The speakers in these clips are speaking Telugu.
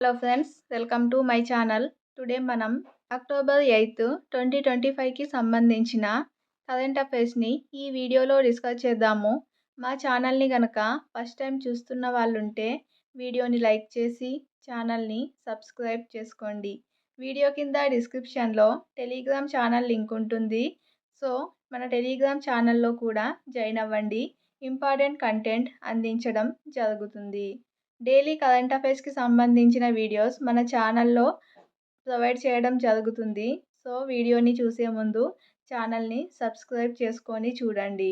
Hello friends, welcome to my channel. Today మనం అక్టోబర్ 8, 2025కి సంబంధించిన కరెంట్ అఫైర్స్ని ఈ వీడియోలో డిస్కస్ చేద్దాము. మా ఛానల్ని గనక ఫస్ట్ టైం చూస్తున్న వాళ్ళుంటే వీడియోని లైక్ చేసి ఛానల్ని సబ్స్క్రైబ్ చేసుకోండి. వీడియో కింద డిస్క్రిప్షన్లో టెలిగ్రామ్ ఛానల్ లింక్ ఉంటుంది. సో మన టెలిగ్రామ్ ఛానల్లో కూడా జాయిన్ అవ్వండి. ఇంపార్టెంట్ కంటెంట్ అందించడం జరుగుతుంది. డైలీ కరెంట్ అఫైర్స్కి సంబంధించిన వీడియోస్ మన ఛానల్లో ప్రొవైడ్ చేయడం జరుగుతుంది. సో వీడియోని చూసే ముందు ఛానల్ని సబ్స్క్రైబ్ చేసుకొని చూడండి.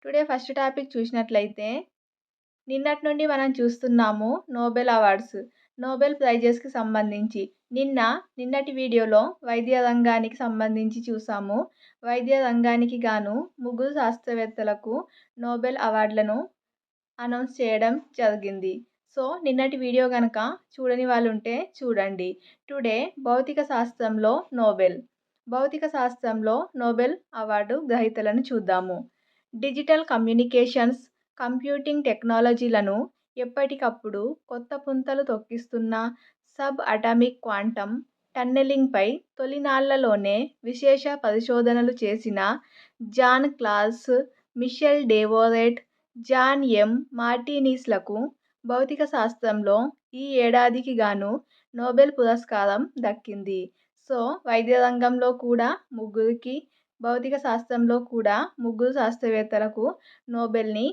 టుడే ఫస్ట్ టాపిక్ చూసినట్లయితే నిన్నటి నుండి మనం చూస్తున్నాము నోబెల్ అవార్డ్స్, నోబెల్ ప్రైజెస్కి సంబంధించి. నిన్నటి వీడియోలో వైద్య రంగానికి సంబంధించి చూసాము. వైద్య రంగానికి గాను 3 శాస్త్రవేత్తలకు నోబెల్ అవార్డులను అనౌన్స్ చేయడం జరిగింది. సో నిన్నటి వీడియో కనుక చూడని వాళ్ళు ఉంటే చూడండి. టుడే భౌతిక శాస్త్రంలో నోబెల్ అవార్డు గ్రహీతలను చూద్దాము. డిజిటల్ కమ్యూనికేషన్స్, కంప్యూటింగ్ టెక్నాలజీలను ఎప్పటికప్పుడు కొత్త పుంతలు తొక్కిస్తున్న సబ్ అటామిక్ క్వాంటమ్ టన్నెలింగ్పై తొలినాళ్లలోనే విశేష పరిశోధనలు చేసిన John Clarke, Michel Devoret, John M. మార్టినీస్లకు భౌతిక శాస్త్రంలో ఈ ఏడాదికి గాను నోబెల్ పురస్కారం దక్కింది. సో వైద్య రంగంలో కూడా ముగ్గురికి, భౌతిక శాస్త్రంలో కూడా 3 శాస్త్రవేత్తలకు నోబెల్ని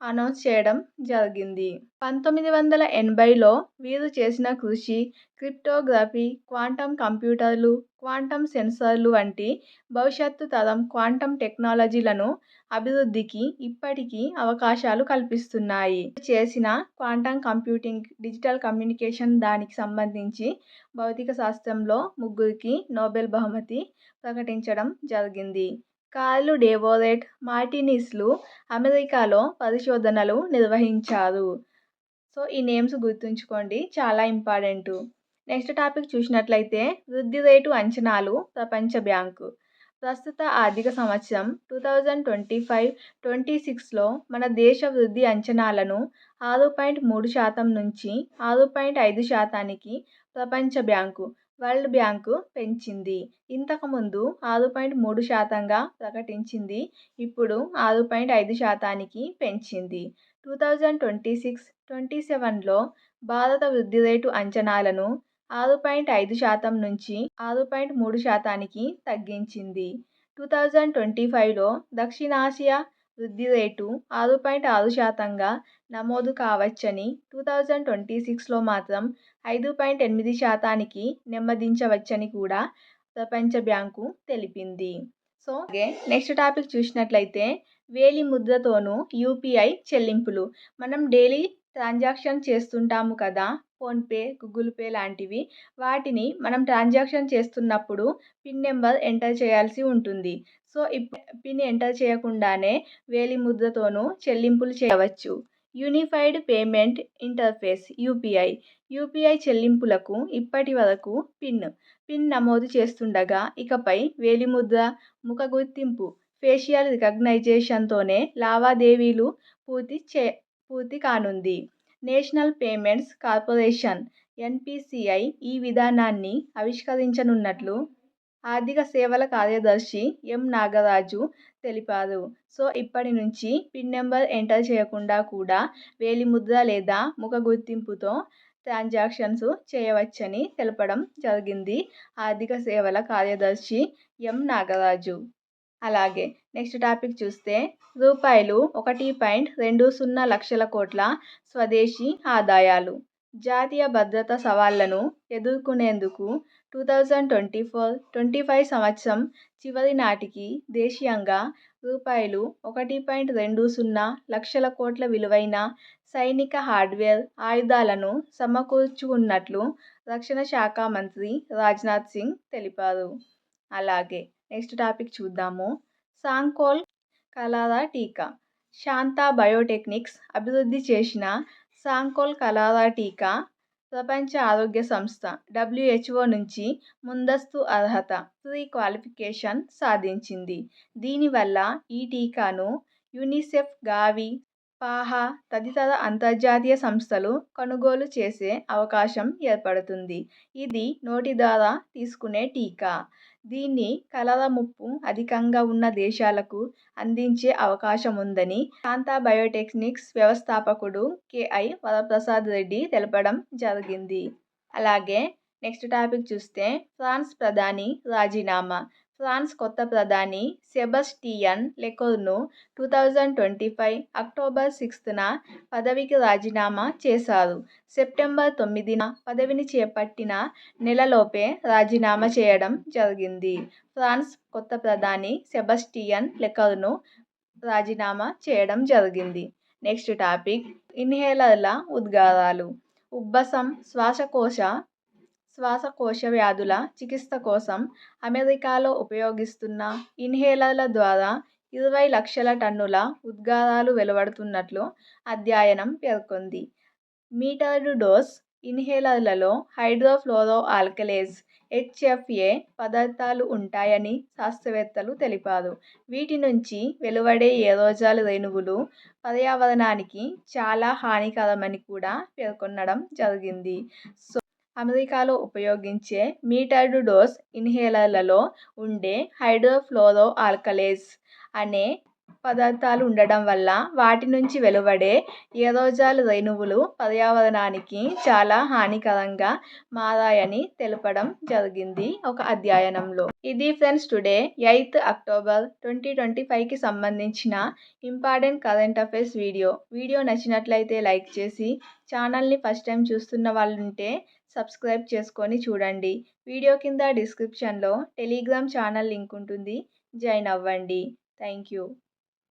అనౌన్స్ చేయడం జరిగింది. 1980లో వీరు చేసిన కృషి క్రిప్టోగ్రఫీ, క్వాంటమ్ కంప్యూటర్లు, క్వాంటమ్ సెన్సార్లు వంటి భవిష్యత్తు తరం క్వాంటమ్ టెక్నాలజీలను అభివృద్ధికి ఇప్పటికీ అవకాశాలు కల్పిస్తున్నాయి. చేసిన క్వాంటమ్ కంప్యూటింగ్, డిజిటల్ కమ్యూనికేషన్ దానికి సంబంధించి భౌతిక శాస్త్రంలో ముగ్గురికి నోబెల్ బహుమతి ప్రకటించడం జరిగింది. కార్ల్ డెవోరెట్, మార్టినీస్లు అమెరికాలో పరిశోధనలు నిర్వహించారు. సో ఈ నేమ్స్ గుర్తుంచుకోండి, చాలా ఇంపార్టెంట్. నెక్స్ట్ టాపిక్ చూసినట్లయితే వృద్ధి రేటు అంచనాలు ప్రపంచ బ్యాంకు. ప్రస్తుత ఆర్థిక సంవత్సరం 2025-26లో మన దేశ వృద్ధి అంచనాలను 6.3% నుంచి 6.5%కి ప్రపంచ బ్యాంకు, వరల్డ్ బ్యాంకు పెంచింది. ఇంతకుముందు 6.3%గా ప్రకటించింది, ఇప్పుడు 6.5%కి పెంచింది. 2026-27లో భారత వృద్ధి రేటు అంచనాలను 6.5% నుంచి 6.3%కి తగ్గించింది. 2025లో దక్షిణాసియా వృద్ధి రేటు 6.6%గా నమోదు కావచ్చని, 2026లో మాత్రం 5.8%కి నెమ్మదించవచ్చని కూడా ప్రపంచ బ్యాంకు తెలిపింది. సో నెక్స్ట్ టాపిక్ చూసినట్లయితే వేలిముద్రతోనూ యూపీఐ చెల్లింపులు. మనం డైలీ ట్రాన్సాక్షన్ చేస్తుంటాము కదా, ఫోన్పే, గూగుల్ పే లాంటివి. వాటిని మనం ట్రాన్సాక్షన్ చేస్తున్నప్పుడు పిన్ నెంబర్ ఎంటర్ చేయాల్సి ఉంటుంది. సో పిన్ ఎంటర్ చేయకుండానే వేలిముద్రతోనూ చెల్లింపులు చేయవచ్చు. యూనిఫైడ్ పేమెంట్ ఇంటర్ఫేస్ యూపీఐ చెల్లింపులకు ఇప్పటి వరకు పిన్ నమోదు చేస్తుండగా ఇకపై వేలిముద్ర, ముఖ గుర్తింపు, ఫేషియల్ రికగ్నైజేషన్తోనే లావాదేవీలు పూర్తి కానుంది. నేషనల్ పేమెంట్స్ కార్పొరేషన్ ఎన్పీసీఐ ఈ విధానాన్ని ఆవిష్కరించనున్నట్లు ఆర్థిక సేవల కార్యదర్శి ఎం. నాగరాజు తెలిపారు. సో ఇప్పటి నుంచి పిన్ నెంబర్ ఎంటర్ చేయకుండా కూడా వేలిముద్ర లేదా ముఖ గుర్తింపుతో ట్రాన్సాక్షన్స్ చేయవచ్చని తెలపడం జరిగింది ఆర్థిక సేవల కార్యదర్శి ఎం. నాగరాజు. అలాగే నెక్స్ట్ టాపిక్ చూస్తే రూపాయలు 1.20 లక్షల కోట్ల స్వదేశీ ఆదాయాలు. జాతీయ భద్రతా సవాళ్లను ఎదుర్కొనేందుకు 2024-25 సంవత్సరం చివరి నాటికి దేశీయంగా రూపాయలు 1.20 లక్షల కోట్ల విలువైన సైనిక హార్డ్వేర్, ఆయుధాలను సమకూర్చుకున్నట్లు రక్షణ శాఖ మంత్రి రాజ్నాథ్ సింగ్ తెలిపారు. అలాగే నెక్స్ట్ టాపిక్ చూద్దాము. సాంకోల్ కలారా టీకా. శాంతా బయోటెక్నిక్స్ అభివృద్ధి చేసిన సాంకోల్ కలారా టీకా ప్రపంచ ఆరోగ్య సంస్థ WHO నుంచి ముందస్తు అర్హత ప్రీ క్వాలిఫికేషన్ సాధించింది. దీనివల్ల ఈ టీకాను యూనిసెఫ్, గావి, పాహా తదితర అంతర్జాతీయ సంస్థలు కొనుగోలు చేసే అవకాశం ఏర్పడుతుంది. ఇది నోటి ద్వారా తీసుకునే టీకా. దీన్ని కలరా ముప్పు అధికంగా ఉన్న దేశాలకు అందించే అవకాశం ఉందని శాంతా బయోటెక్నిక్స్ వ్యవస్థాపకుడు కెఐ వరప్రసాద్ రెడ్డి తెలపడం జరిగింది. అలాగే నెక్స్ట్ టాపిక్ చూస్తే ఫ్రాన్స్ ప్రధాని రాజీనామా. ఫ్రాన్స్ కొత్త ప్రధాని సెబస్టియన్ లెకోర్ను 2025 అక్టోబర్ 6న పదవికి రాజీనామా చేశారు. సెప్టెంబర్ 9న పదవిని చేపట్టిన నెలలోపే రాజీనామా చేయడం జరిగింది. ఫ్రాన్స్ కొత్త ప్రధాని సెబస్టియన్ లెకోర్ను రాజీనామా చేయడం జరిగింది. నెక్స్ట్ టాపిక్ ఇన్హేలర్ల ఉద్గారాలు. ఉబ్బసం, శ్వాసకోశ వ్యాధుల చికిత్స కోసం అమెరికాలో ఉపయోగిస్తున్న ఇన్హేలర్ల ద్వారా 20 లక్షల టన్నుల ఉద్గారాలు వెలువడుతున్నట్లు అధ్యయనం పేర్కొంది. మీటర్డ్ డోస్ ఇన్హేలర్లలో హైడ్రోఫ్లోరోఆల్కలేస్ HFA పదార్థాలు ఉంటాయని శాస్త్రవేత్తలు తెలిపారు. వీటి నుంచి వెలువడే ఏరోజాల్ రేణువులు పర్యావరణానికి చాలా హానికరమని కూడా పేర్కొనడం జరిగింది. అమెరికాలో ఉపయోగించే మీటర్డ్ డోస్ ఇన్హేలర్లలో ఉండే హైడ్రోఫ్లోరోఆల్కలేస్ అనే పదార్థాలు ఉండడం వల్ల వాటి నుంచి వెలువడే ఏరోజాల్ రేణువులు పర్యావరణానికి చాలా హానికరంగా మారాయని తెలపడం జరిగింది ఒక అధ్యయనంలో. ఇది ఫ్రెండ్స్ టుడే 8th అక్టోబర్ 2025కి సంబంధించిన important current affairs video. Video నచ్చినట్లయితే లైక్ చేసి ఛానల్ని ఫస్ట్ టైం చూస్తున్న వాళ్ళు ఉంటే సబ్స్క్రైబ్ చేసుకొని చూడండి. వీడియో కింద డిస్క్రిప్షన్లో టెలిగ్రామ్ ఛానల్ లింక్ ఉంటుంది. జాయిన్ అవ్వండి. Thank you.